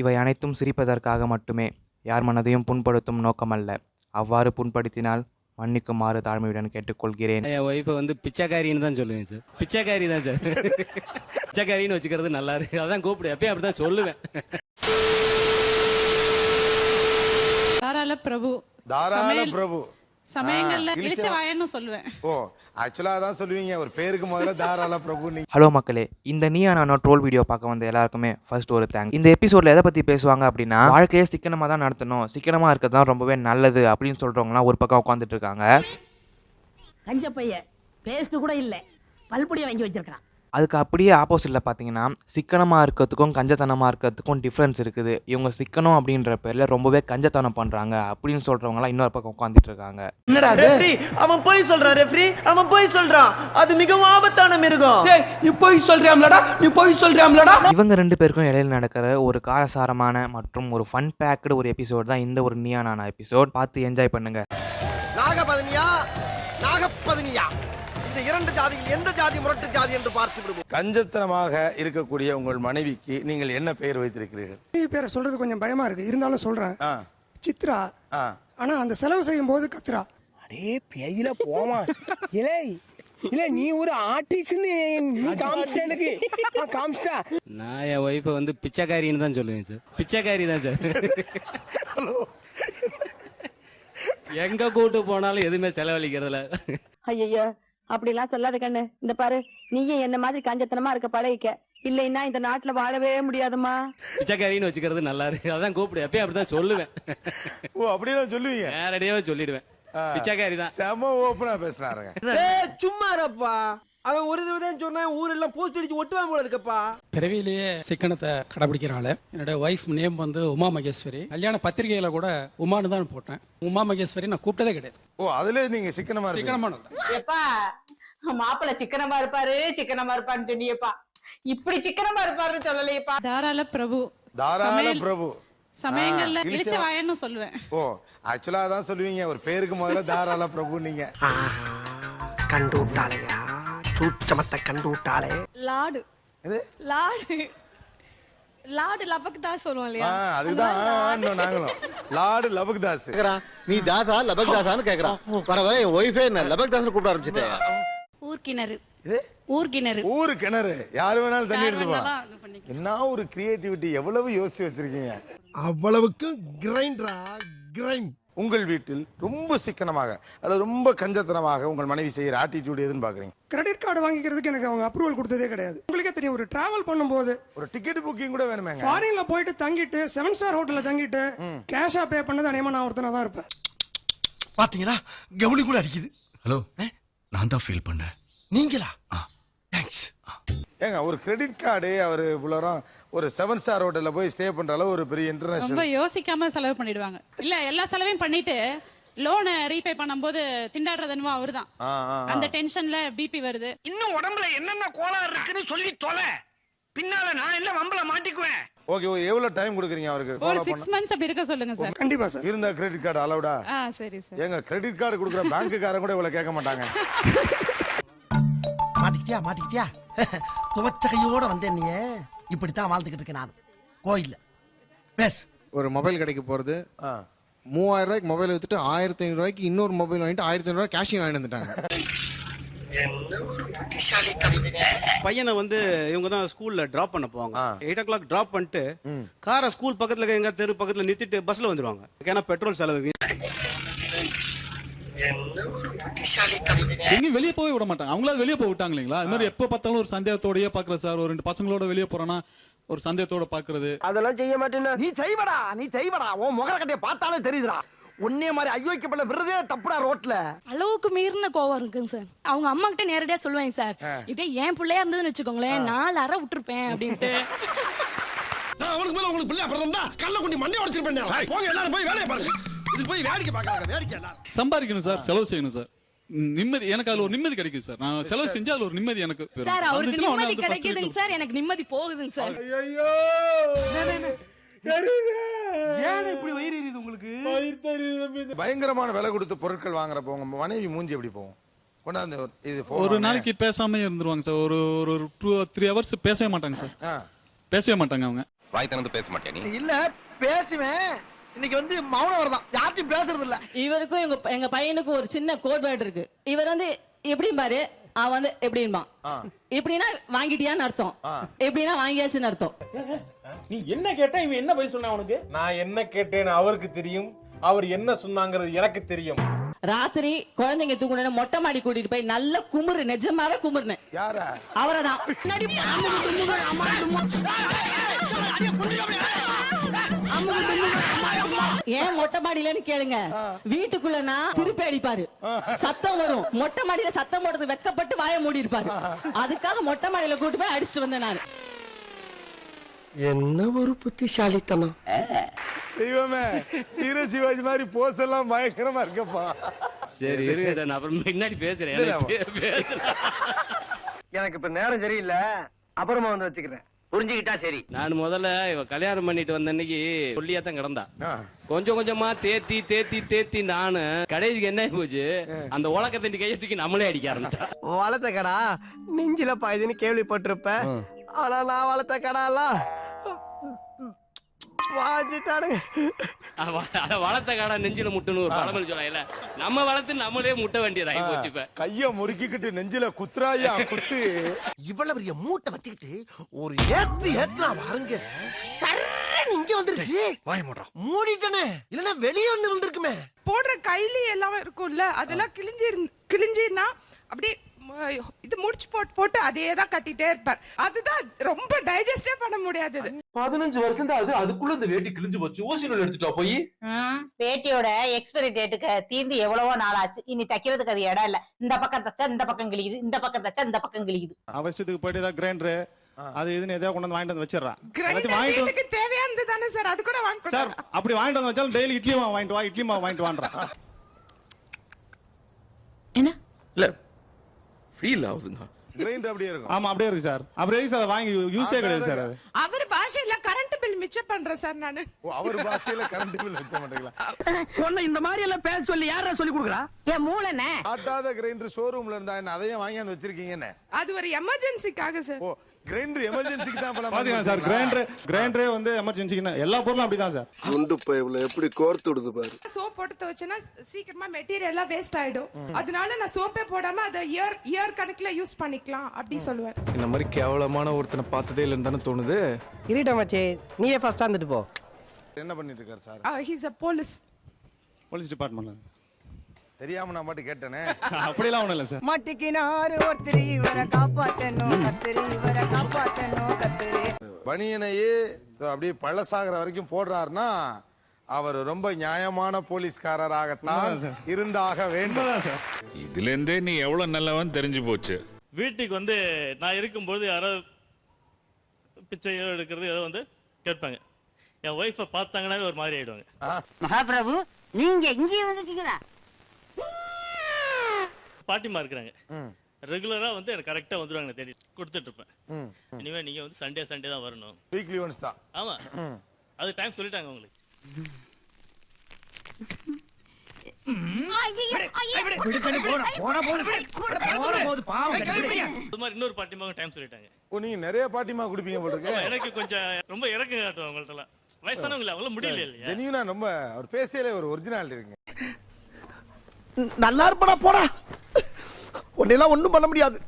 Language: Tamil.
இவை அனைத்தும் சிரிப்பதற்காக மட்டுமே, யார் மனதையும் புண்படுத்தும் நோக்கமல்ல. அவ்வாறு புண்படுத்தினால் மன்னிக்குமாறு தாழ்மையுடன் கேட்டுக்கொள்கிறேன். என் ஒய்ஃபை வந்து பிச்சைக்காரின்னு தான் சொல்லுவேன் சார். பிச்சைக்காரி தான் சார். பிச்சைக்காரின்னு வச்சுக்கிறது நல்லா இருக்கு. அதான் கூப்பிடு, எப்பயும் அப்படிதான் சொல்லுவேன். தாராள பிரபு சமயங்கள்ல இழிச்ச வாயன்னு சொல்லுவேன். ஓ ஆக்சுவலா அதான் சொல்லுவீங்க, ஒரு பேருக்கு முதல்ல தாராள பிரபு. ஹலோ மக்களே, இந்த நீயா நானோ ட்ரோல் வீடியோ பார்க்க வந்த எல்லாருக்குமே ஃபர்ஸ்ட் ஒரு தேங்க். இந்த எபிசோட்ல எதை பத்தி பேசுவாங்க அப்படின்னா, வாழ்க்கையை சிக்கனமா தான் நடத்தணும், சிக்கனமா இருக்கிறது தான் ரொம்பவே நல்லது அப்படின்னு சொல்றவங்கலாம் ஒரு பக்கம் உட்காந்துட்டு இருக்காங்க. கஞ்ச பைய பேஸ்ட் கூட இல்ல, பல்பொடியை வாங்கி வச்சிருக்கான். அதுக்கு அப்படியே ஆப்போசிட்டில் பார்த்தீங்கன்னா, சிக்கனமாக இருக்கிறதுக்கும் கஞ்சத்தனமாக இருக்கிறதுக்கும் டிஃப்ரென்ஸ் இருக்குது. இவங்க சிக்கனம் அப்படின்ற பேரில் ரொம்பவே கஞ்சத்தனம் பண்ணுறாங்க அப்படின்னு சொல்கிறவங்களாம் இன்னொரு பக்கம் உட்காந்துட்டு இருக்காங்க. என்னடா ரெஃப்ரி அவன் போய் சொல்றான், ரெஃப்ரி அவன் போய் சொல்றான், அது மிகவும் ஆபத்தான மிருகம். நீ போய் சொல்றியாம்லடா, நீ போய் சொல்றியாம்லடா. இவங்க ரெண்டு பேருக்கும் இடையில நடக்கிற ஒரு காரசாரமான மற்றும் ஒரு ஃபன் பேக்டு ஒரு எபிசோட் தான் இந்த ஒரு நீயா நானா எபிசோட். பார்த்து என்ஜாய் பண்ணுங்க. நாகபதனியா நாகபதனியா, இந்த இரண்டு ஜாதியில் எந்த ஜாதி முரட்டு ஜாதி என்று பார்த்து விடுவோம். கஞ்சத்தனமாக இருக்கக்கூடிய உங்கள் மனைவிக்கு நீங்கள் என்ன பெயர் வைத்திருக்கிறீர்கள்? பேரை சொல்றது கொஞ்சம் பயமா இருக்கு, இருந்தாலும் சொல்றேன். சித்ரா. ஆனா அந்த செலவு செய்யும் போது கத்ரா. அடே பேயில போமா. இலே இல்ல நீ ஒரு ஆர்டிஸ்ட்னு நீ காமிச்சிட்ட எனக்கு. காமிச்சிட்டா. நான் என் ஒய்ஃபை வந்து பிச்சைக்காரின்னு தான் சொல்லுவேன் சார். பிச்சைக்காரி தான் சார். எங்க கூட்டு போனாலும் எதுவுமே செலவழிக்கிறதுல. ஐயா அப்படிலாம் சொல்லாத கண்ணு. இந்த பாரு, நீயும் என்ன மாதிரி கஞ்சத்தனமா இருக்க பழகிக்க, இல்லைன்னா இந்த நாட்டுல வாழவே முடியாதுமா. பிச்சைக்காரின்னு வச்சுக்கிறது நல்லா இருக்கு. அதான் கூப்பிடு, எப்பயும் அப்படிதான் சொல்லுவேன். ஓ அப்படிதான் சொல்லுவீங்க? நேரடியாவே சொல்லிடுவேன், பிச்சைக்காரி தான். செம ஓப்பனா பேசினாருங்க. சும்மா இருப்பா, அவன் ஒரு தடவை சொன்னா ஊரெல்லாம் போஸ்ட் அடிச்சு ஒட்டுவான் போல இருக்கப்பா. பிறவிலேயே சிக்கனத்தை கடைபிடிக்கிறாள். என்னோட ஒய்ஃப் நேம் வந்து உமா மகேஸ்வரி. கல்யாண பத்திரிகையில கூட உமான்னு தான் போட்டேன். உமா மகேஸ்வரி நான் கூப்பிட்டதே கிடையாது. ஓ அதுல நீங்க சிக்கனமா ஏப்பா, மாப்பிள்ள சிக்கனமா இருப்பாருன்னு சொன்னியப்பா, இப்படி சிக்கனமா இருப்பாருன்னு சொல்லலையப்பா. தாராள பிரபு சமயங்கள்ல இழிச்ச வாயன்னு சொல்லுவேன். ஓ ஆக்சுவலா அதான் சொல்லுவீங்க, ஒரு பேருக்கு முதல்ல தாராள பிரபு. நீங்க கண்டு விட்டாளையா, சூச்சமத்தை கண்டு விட்டாளே. லாடு லாடு லபக்தாஸ் சொல்லுவோம் இல்லையா, அதுதான் நாங்களும் லாடு லபக்தாஸ். நீ தாசா லபக்தாசான்னு கேக்குறான். வர வர என் ஒய்ஃபே என்ன லபக்தாஸ்னு கூப்பிட ஆரம்பிச்சிட்டேன். ஊரு கிணறு யாரு வேணாலும் தண்ணி எடுத்துப்பா. என்ன ஒரு கிரியேட்டிவிட்டி, எவ்வளவு யோசிச்சு வச்சிருக்கீங்க. அவ்வளவுக்கு கிரைண்ட். உங்கள் வீட்டில் ரொம்ப சிக்கனமாக அல்லது ரொம்ப கஞ்சத்தனமாக உங்கள் மனைவி செய்யற ஆட்டிடியூட் எதுன்னு பாக்குறீங்க? கிரெடிட் கார்டு வாங்கிக்கிறதுக்கு எனக்கு அவங்க அப்ரூவல் கொடுத்ததே கிடையாது. உங்களுக்கே தெரியும், ஒரு டிராவல் பண்ணும்போது ஒரு டிக்கெட் புக்கிங் கூட வேணுமே. ஃபாரின்ல போயிட்டு தங்கிட்டு 7 ஸ்டார் ஹோட்டல்ல தங்கிட்டு கேஷா பே பண்ணது அநேகமா நான் ஒருத்தனா தான் இருப்பேன். பாத்தீங்களா, கவுனி கூட அடிக்குது. ஹலோ, நான் தான் ஃபீல் பண்ணேன். நீங்களா? தேங்க்ஸ். ஏங்க ஒரு கிரெடிட் கார்டு அவர் இவ்வளோ ஒரு 7 ஸ்டார் ஹோட்டல்ல போய் ஸ்டே பண்ற அளவு ஒரு பெரிய இன்டர்நேஷனல் ரொம்ப யோசிக்காம செலவு பண்ணிடுவாங்க. இல்ல எல்லா செலவையும் பண்ணிட்டு லோனை ரீபே பண்ணும்போது திண்டாடுறது என்னவோ அவர்தான். அந்த டென்ஷன்ல பிபி வருது. இன்னும் உடம்புல என்னென்ன கோளாறு இருக்குன்னு சொல்லி தொலை, பின்னால நான் இல்ல வம்பல மாட்டிக்குவேன். ஓகே, எவ்வளவு டைம் கொடுக்குறீங்க அவருக்கு? ஒரு 6 months அப்படி இருக்க சொல்லுங்க சார். கண்டிப்பா சார். இருந்தா கிரெடிட் கார்டு அலௌடா? சரி சார். ஏங்க கிரெடிட் கார்டு கொடுக்குற பேங்க்குக்காரங்க கூட இவ்வளவு கேட்க மாட்டாங்க. மாட்டிக்கிட்டியா துவச்ச கையோட வந்தேன். நீ இப்படித்தான் வாழ்ந்துகிட்டு இருக்கேன் நான் கோயில்ல. பேஸ் ஒரு மொபைல் கடைக்கு போறது, 3000 ரூபாய்க்கு மொபைல் வித்துட்டு 1500 ரூபாய்க்கு இன்னொரு மொபைல் வாங்கிட்டு 1500 ரூபாய் கேஷிங் வாங்கிட்டு வந்துட்டாங்க. பையனை வந்து இவங்க தான் ஸ்கூல்ல டிராப் பண்ண போவாங்க. 8 o'clock டிராப் பண்ணிட்டு காரை ஸ்கூல் பக்கத்துல எங்க தெரு பக்கத்துல நிறுத்திட்டு பஸ்ல வந்துருவாங்க. ஏன்னா பெட்ரோல் செலவு. எங்கேயும் வெளியே போய் விட மாட்டாங்க. அவங்களாவது வெளியே போய் விட்டாங்க இல்லைங்களா? அது மாதிரி எப்போ பார்த்தாலும் ஒரு சந்தேகத்தோடய பாக்குறது சார். ஒரு 2 பசங்களோட வெளியே போறோன்னா ஒரு சந்தேகத்தோட பாக்குறது. அதெல்லாம் செய்ய மாட்டேன்னு நீ செய்வடா. உன் முகர கட்டைய பார்த்தாலே தெரியுதுடா. ஒன்னே மாதிரி ஐயோக்கப்பட விடுறதே தப்புடா ரோட்ல. அளவுக்கு மீறின கோவம் இருக்குங்க சார். அவங்க அம்மா கிட்ட நேரடியா சொல்லுவாங்க சார், இதே என் பிள்ளையா இருந்ததுன்னு வச்சுக்கோங்களேன், 4 அரை விட்டுருப்பேன் அப்படின்ட்டு. நான் அவனுக்கு மேல உங்களுக்கு பிள்ளை அப்புறம் தான் கல்ல கொண்டு மண்ணை உடைச்சிருப்பேன். போங்க எல்லாரும் போய் வேலையை பாருங்க. இது போய் வேடிக்கை பார்க்கறாங்க. வேடிக்கை எல்லாம் சம்பாதிக்கணும் சார், செலவு செய்யணும் சார். நிம்மதி, எனக்கு அதுல ஒரு நிம்மதி கிடைக்குது சார். நான் செலவு செஞ்சா அதுல ஒரு நிம்மதி எனக்கு சார். அவருக்கு நிம்மதி கிடைக்குதுங்க சார், எனக்கு நிம்மதி போகுதுங்க சார். ஐயோ ஏன் இப்படி வயிறு எரியுது உங்களுக்கு? பயங்கரமான விலை கொடுத்து பொருட்கள் வாங்குறப்போ உங்க மனைவி மூஞ்சி எப்படி போகும்? கொண்டாந்து இது ஒரு நாளைக்கு பேசாம இருந்துருவாங்க சார். ஒரு 2 or 3 hours பேசவே மாட்டாங்க சார். பேசவே மாட்டாங்க அவங்க. வாய் திறந்து பேச மாட்டேன் நீ? இல்ல பேசுவேன், இன்னைக்கு வந்து மௌனம் வரதான், யார்ட்டையும் பேசுறது இல்ல. இவருக்கும் எங்க பையனுக்கும் ஒரு சின்ன கோட் வேர்டு இருக்கு. இவர் வந்து எப்படி பாரு, அவன் வந்து எப்படின்பா, எப்படின்னா வாங்கிட்டியான்னு அர்த்தம், எப்படின்னா வாங்கியாச்சுன்னு அர்த்தம். நீ என்ன கேட்டா இவன் என்ன பதில் சொன்ன உனக்கு? நான் என்ன கேட்டேன்னு அவருக்கு தெரியும், அவர் என்ன சொன்னாங்கிறது எனக்கு தெரியும். ராத்திரி குழந்தைங்க தூக்குன மொட்டை மாடி கூட்டிட்டு போய் நல்ல குமுறு, நிஜமாவே குமுறுனேன். யாரா? அவரதான். ஏன் மொட்டை மாடியிலன்னு கேளுங்க. வீட்டுக்குள்ளனா திருப்பி அடிப்பாரு, சத்தம் வரும். மொட்டை மாடியில சத்தம் போடுறது வெக்கப்பட்டு வாயை மூடி இருப்பாரு. அதுக்காக மொட்டை மாடியில கூட்டு போய் அடிச்சுட்டு வந்தேன் நான். என்ன ஒரு புத்திசாலித்தனம். தெய்வமே, வீர சிவாஜி மாதிரி போஸ் எல்லாம் பயங்கரமா இருக்கப்பா. சரி இருங்க சார், நான் அப்புறம் பின்னாடி பேசுறேன். எனக்கு இப்ப நேரம் சரியில்லை, அப்புறமா வந்து வச்சுக்கிறேன். புரிஞ்சுக்கிட்டா சரி. நான் முதல்ல இவ கல்யாணம் பண்ணிட்டு வந்த அன்னைக்கு சொல்லியா தான் கிடந்தா. கொஞ்சம் கொஞ்சமா தேத்தி தேத்தி தேத்தி நானு கடைசிக்கு என்ன போச்சு, அந்த உலக தண்டி கையை தூக்கி நம்மளே அடிக்க ஆரம்பிச்சா. வளர்த்த கடா நெஞ்சில பாயுதுன்னு கேள்விப்பட்டிருப்ப, ஆனா நான் வளர்த்த கடாலாம் வளர்த்த காடா நெஞ்சில முட்டணும் ஒரு பழமொழி சொல்லல. நம்ம வளர்த்து நம்மளே முட்ட வேண்டியதாகி போச்சு. இப்ப கைய முறுக்கிக்கிட்டு நெஞ்சில குத்துறாயா குத்து. இவ்வளவு பெரிய மூட்டை வச்சுக்கிட்டு ஒரு ஏத்துனா பாருங்க, இங்க வந்துருச்சு. மூடிட்டனே, இல்லன்னா வெளியே வந்து வந்திருக்குமே. போடுற கைலி எல்லாம் இருக்கும்ல, அதெல்லாம் கிழிஞ்சிருந்தா அப்படியே இது முடிச்சு போட்டு அதே தான் கட்டிட்டே இருப்பார். அதுதான் ரொம்ப டைஜஸ்டே பண்ண முடியாது. 15 வருஷம் தான் அது, அதுக்குள்ள இந்த வேட்டி கிழிஞ்சு போச்சு. ஊசி நூல் எடுத்துட்டா போய். வேட்டியோட எக்ஸ்பைரி டேட்டுக்கு தீர்ந்து எவ்வளவோ நாள் ஆச்சு. இனி தைக்கிறதுக்கு அது இடம் இல்ல. இந்த பக்கம் தச்சா இந்த பக்கம் கிழியுது, இந்த பக்கம் தச்சா இந்த பக்கம் கிழியுது. அவசியத்துக்கு போயிட்டு ஏதாவது கிரைண்டர் அது இதுன்னு எதாவது கொண்டு வந்து வாங்கிட்டு வந்து வச்சிடறான். கிரைண்டருக்கு தேவையானது தானே சார், அது கூட வாங்க சார். அப்படி வாங்கிட்டு வந்து வச்சாலும் டெய்லி இட்லி மாவு வாங்கிட்டு வா, இட்லி மாவு வாங்கிட்டு வான்றான். என்ன இல்ல ஃபீல் ஆகுதுங்க. கிரைண்டர் அப்படியே இருக்கும். ஆமா அப்படியே இருக்கு சார். அப்படியே சார் வாங்கி யூஸே கிடையாது சார். அவர் பாஷையில கரண்ட் பில் மிச்சம் பண்றேன் சார் நானு. அவர் பாஷையில கரண்ட் பில் மிச்சம் பண்றீங்களா? சொன்ன இந்த மாதிரி எல்லாம் பேச சொல்லி யாரா சொல்லி கொடுக்குறா? என் மூளைனே. ஆட்டாத கிரைண்டர் ஷோரூம்ல இருந்தா என்ன அதையும் வாங்கி வந்து வச்சிருக்கீங்கன்னு? அது ஒரு எமர்ஜென்சிக்காக சார். ஓ, கிரைண்டர் எமர்ஜென்சிக்கு தான் பல பாத்தீங்க சார். கிரைண்டரே வந்து எமர்ஜென்சிக்கு எல்லா பொருளும் அப்படிதான் சார். குண்டு பைப்ல எப்படி கோர்த்து விடுது பாரு. சோப் போட்டு துவைச்சேன்னா சீக்கிரமா மெட்டீரியல் எல்லாம் வேஸ்ட் ஆயிடும். அதனால நான் சோப்பே போடாம அதை இயர் கணக்குல யூஸ் பண்ணிக்கலாம் அப்படி சொல்லுவார். இந்த மாதிரி கேவலமான ஒருத்தனை பார்த்ததே இல்லைன்னு தானே தோணுது. இருட்டா மச்சி, நீயே ஃபர்ஸ்ட் வந்துட்டு போ. என்ன பண்ணிட்டு இருக்காரு sir? He is a police டிபார்ட்மெண்ட்ல. தெரியாம நான் மட்டும் கேட்டேனே. அப்படிலாம் ஒண்ணும் இல்ல சார். மாட்டிக்கினாரு ஒருத்தர், இவரை காப்பாத்தணும் கத்திரி, இவரை காப்பாத்தணும் கத்திரி. பனியனையே அப்படியே பழசாகிற வரைக்கும் போடுறாருன்னா அவர் ரொம்ப நியாயமான போலீஸ்காரராகத்தான் இருந்தாக வேண்டும். இதுல இருந்தே நீ எவ்வளவு நல்லவன் தெரிஞ்சு போச்சு. வீட்டுக்கு வந்து நான் இருக்கும்போது யாராவது பிச்சையோ எடுக்கிறது ஏதோ வந்து கேட்பாங்க. என் ஒய்ஃபை பார்த்தாங்கன்னாவே ஒரு மாதிரி ஆயிடுவாங்க. மகாபிரபு, நீங்க இங்கே வந்துட்டீங்களா? பாட்டிமா இருக்கிறாங்க, ரெகுலரா வந்து எனக்கு கரெக்டா வந்துருவாங்க, தேடி கொடுத்துட்டு இருப்பேன். இனிமே நீங்க வந்து சண்டே தான் வரணும். வீக்லி ஒன்ஸ் தான். ஆமா, அது டைம் சொல்லிட்டாங்க உங்களுக்கு. இன்னொரு பாட்டிமா டைம் சொல்லிட்டாங்க. நீங்க நிறைய பாட்டிமா குடிப்பீங்க போல இருக்கு. எனக்கு கொஞ்சம் ரொம்ப இறக்கம் காட்டுவாங்க உங்கள்ட்ட எல்லாம். வயசானவங்கள அவ்வளவு முடியல இல்லையா? ஜெனியூனா ரொம்ப அவர் பேசையில ஒரு ஒரிஜினாலிட்டி இருக்குங்க. நல்லா இருப்படா போடா, உன்னெல்லாம் ஒண்ணும் பண்ண முடியாது.